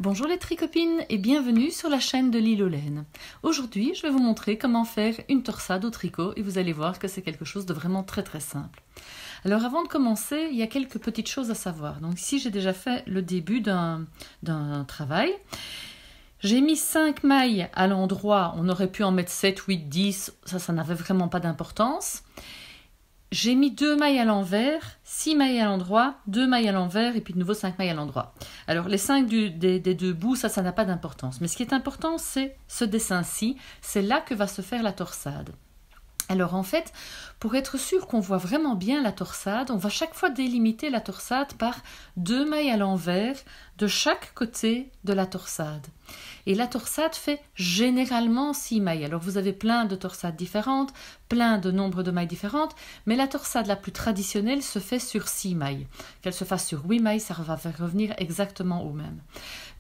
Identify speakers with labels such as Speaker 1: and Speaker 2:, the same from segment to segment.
Speaker 1: Bonjour les tricopines et bienvenue sur la chaîne de Lilo Laine. Aujourd'hui, je vais vous montrer comment faire une torsade au tricot et vous allez voir que c'est quelque chose de vraiment très simple. Alors avant de commencer, il y a quelques petites choses à savoir. Donc ici, j'ai déjà fait le début d'un travail. J'ai mis 5 mailles à l'endroit, on aurait pu en mettre 7, 8, 10, ça n'avait vraiment pas d'importance. J'ai mis 2 mailles à l'envers, 6 mailles à l'endroit, 2 mailles à l'envers et puis de nouveau 5 mailles à l'endroit. Alors les 5 des deux bouts, ça n'a pas d'importance. Mais ce qui est important, c'est ce dessin-ci. C'est là que va se faire la torsade. Alors en fait, pour être sûr qu'on voit vraiment bien la torsade, on va chaque fois délimiter la torsade par 2 mailles à l'envers de chaque côté de la torsade. Et la torsade fait généralement 6 mailles. Alors vous avez plein de torsades différentes, plein de nombres de mailles différentes, mais la torsade la plus traditionnelle se fait sur 6 mailles. Qu'elle se fasse sur 8 mailles, ça va faire revenir exactement au même.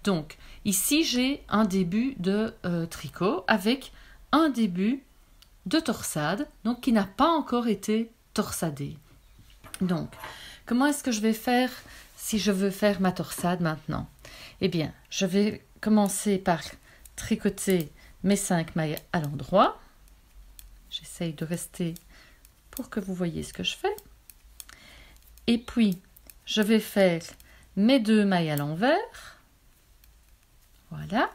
Speaker 1: Donc ici j'ai un début de tricot avec un début de torsade, donc qui n'a pas encore été torsadé. Donc, comment est-ce que je vais faire si je veux faire ma torsade maintenant? Eh bien, je vais commencer par tricoter mes 5 mailles à l'endroit. J'essaye de rester pour que vous voyez ce que je fais. Et puis, je vais faire mes 2 mailles à l'envers. Voilà.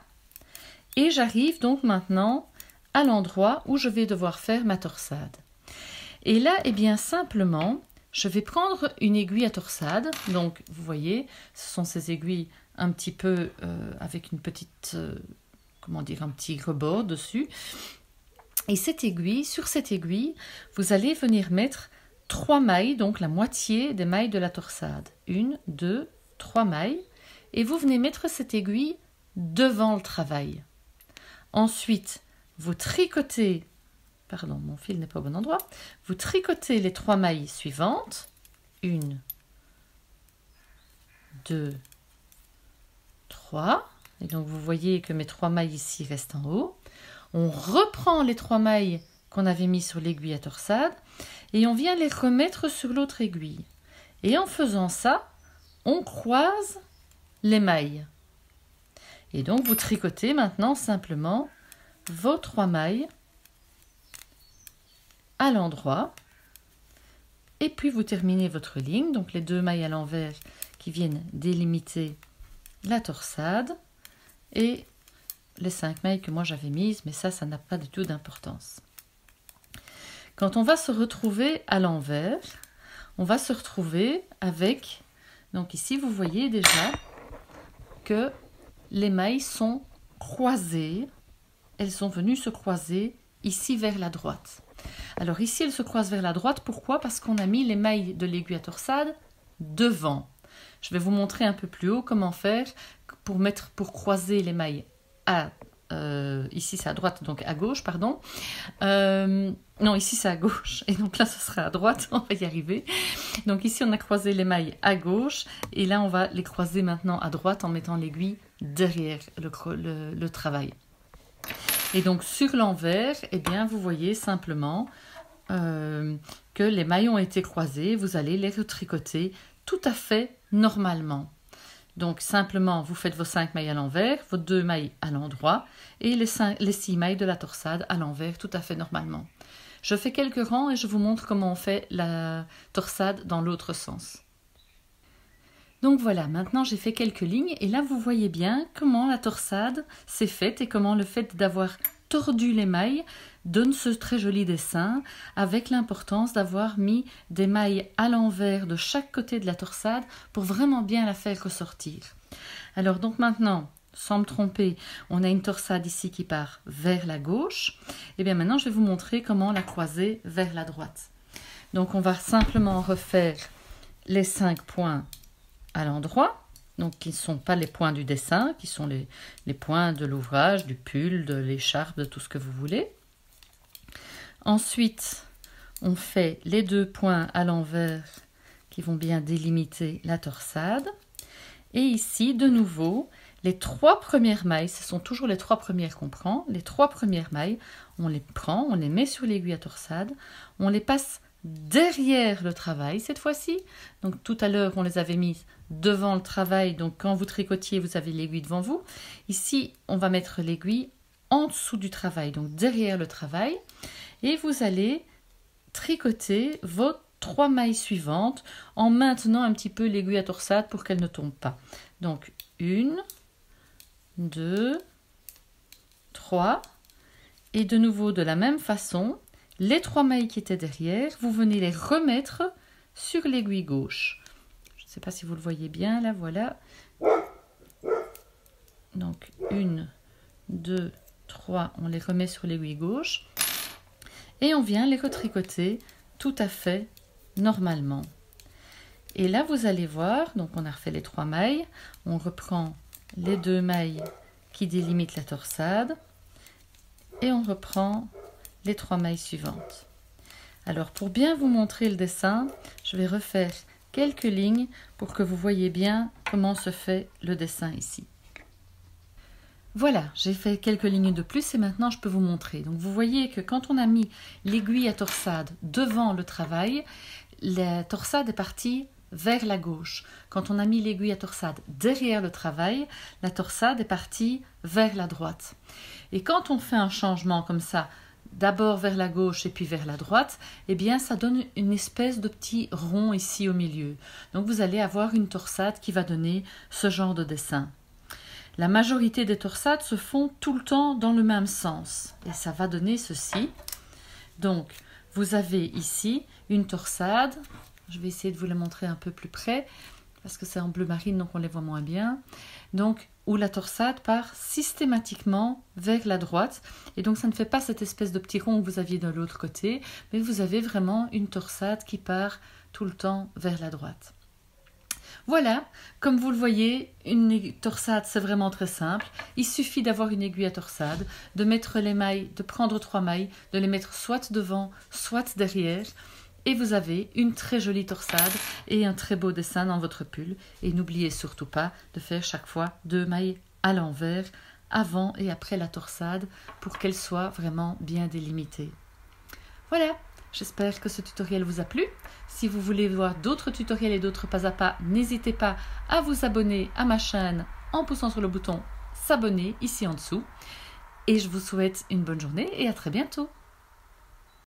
Speaker 1: Et j'arrive donc maintenant à l'endroit où je vais devoir faire ma torsade. Et là, eh bien simplement, je vais prendre une aiguille à torsade. Donc, vous voyez, ce sont ces aiguilles un petit peu avec une petite, comment dire, un petit rebord dessus. Et cette aiguille, sur cette aiguille, vous allez venir mettre 3 mailles, donc la moitié des mailles de la torsade. 1, 2, 3 mailles. Et vous venez mettre cette aiguille devant le travail. Ensuite, vous tricotez, pardon, mon fil n'est pas au bon endroit, vous tricotez les 3 mailles suivantes, 1, 2, 3, et donc vous voyez que mes 3 mailles ici restent en haut. On reprend les 3 mailles qu'on avait mis sur l'aiguille à torsade et on vient les remettre sur l'autre aiguille. Et en faisant ça, on croise les mailles. Et donc vous tricotez maintenant simplement vos 3 mailles à l'endroit et puis vous terminez votre ligne, donc les 2 mailles à l'envers qui viennent délimiter la torsade et les 5 mailles que moi j'avais mises, mais ça n'a pas du tout d'importance. Quand on va se retrouver à l'envers, on va se retrouver avec, donc ici vous voyez déjà que les mailles sont croisées. Elles sont venues se croiser ici vers la droite. Alors ici, elles se croisent vers la droite. Pourquoi? Parce qu'on a mis les mailles de l'aiguille à torsade devant. Je vais vous montrer un peu plus haut comment faire pour croiser les mailles ici c'est à droite, donc à gauche, pardon. Non, ici c'est à gauche, et donc là ce sera à droite, on va y arriver. Donc ici on a croisé les mailles à gauche, et là on va les croiser maintenant à droite en mettant l'aiguille derrière le travail. Et donc sur l'envers, eh bien vous voyez simplement que les mailles ont été croisées, vous allez les retricoter tout à fait normalement. Donc simplement vous faites vos 5 mailles à l'envers, vos 2 mailles à l'endroit et les 6 mailles de la torsade à l'envers tout à fait normalement. Je fais quelques rangs et je vous montre comment on fait la torsade dans l'autre sens. Donc voilà, maintenant j'ai fait quelques lignes et là vous voyez bien comment la torsade s'est faite et comment le fait d'avoir tordu les mailles donne ce très joli dessin avec l'importance d'avoir mis des mailles à l'envers de chaque côté de la torsade pour vraiment bien la faire ressortir. Alors donc maintenant, sans me tromper, on a une torsade ici qui part vers la gauche. Et bien maintenant je vais vous montrer comment la croiser vers la droite. Donc on va simplement refaire les 5 points à l'endroit, donc qui ne sont pas les points du dessin, qui sont les points de l'ouvrage, du pull, de l'écharpe, de tout ce que vous voulez. Ensuite, on fait les 2 points à l'envers qui vont bien délimiter la torsade. Et ici, de nouveau, les 3 premières mailles, ce sont toujours les 3 premières qu'on prend. Les 3 premières mailles, on les prend, on les met sur l'aiguille à torsade, on les passe derrière le travail cette fois-ci. Donc tout à l'heure on les avait mises devant le travail, donc quand vous tricotiez vous avez l'aiguille devant vous. Ici on va mettre l'aiguille en dessous du travail, donc derrière le travail, et vous allez tricoter vos 3 mailles suivantes en maintenant un petit peu l'aiguille à torsade pour qu'elle ne tombe pas. Donc 1, 2, 3, et de nouveau de la même façon, les 3 mailles qui étaient derrière, vous venez les remettre sur l'aiguille gauche. Je ne sais pas si vous le voyez bien là, voilà. Donc 1, 2, 3, on les remet sur l'aiguille gauche et on vient les retricoter tout à fait normalement. Et là vous allez voir, donc on a refait les 3 mailles, on reprend les 2 mailles qui délimitent la torsade et on reprend les 3 mailles suivantes. Alors pour bien vous montrer le dessin, je vais refaire quelques lignes pour que vous voyez bien comment se fait le dessin ici. Voilà, j'ai fait quelques lignes de plus et maintenant je peux vous montrer. Donc vous voyez que quand on a mis l'aiguille à torsade devant le travail, la torsade est partie vers la gauche. Quand on a mis l'aiguille à torsade derrière le travail, la torsade est partie vers la droite. Et quand on fait un changement comme ça, d'abord vers la gauche et puis vers la droite, eh bien ça donne une espèce de petit rond ici au milieu. Donc vous allez avoir une torsade qui va donner ce genre de dessin. La majorité des torsades se font tout le temps dans le même sens et ça va donner ceci. Donc vous avez ici une torsade, je vais essayer de vous la montrer un peu plus près parce que c'est en bleu marine donc on les voit moins bien. Donc où la torsade part systématiquement vers la droite et donc ça ne fait pas cette espèce de petit rond que vous aviez de l'autre côté, mais vous avez vraiment une torsade qui part tout le temps vers la droite. Voilà, comme vous le voyez, une torsade c'est vraiment très simple. Il suffit d'avoir une aiguille à torsade, de mettre les mailles, de prendre 3 mailles, de les mettre soit devant, soit derrière. Et vous avez une très jolie torsade et un très beau dessin dans votre pull. Et n'oubliez surtout pas de faire chaque fois 2 mailles à l'envers, avant et après la torsade, pour qu'elle soit vraiment bien délimitée. Voilà, j'espère que ce tutoriel vous a plu. Si vous voulez voir d'autres tutoriels et d'autres pas à pas, n'hésitez pas à vous abonner à ma chaîne en poussant sur le bouton s'abonner ici en dessous. Et je vous souhaite une bonne journée et à très bientôt.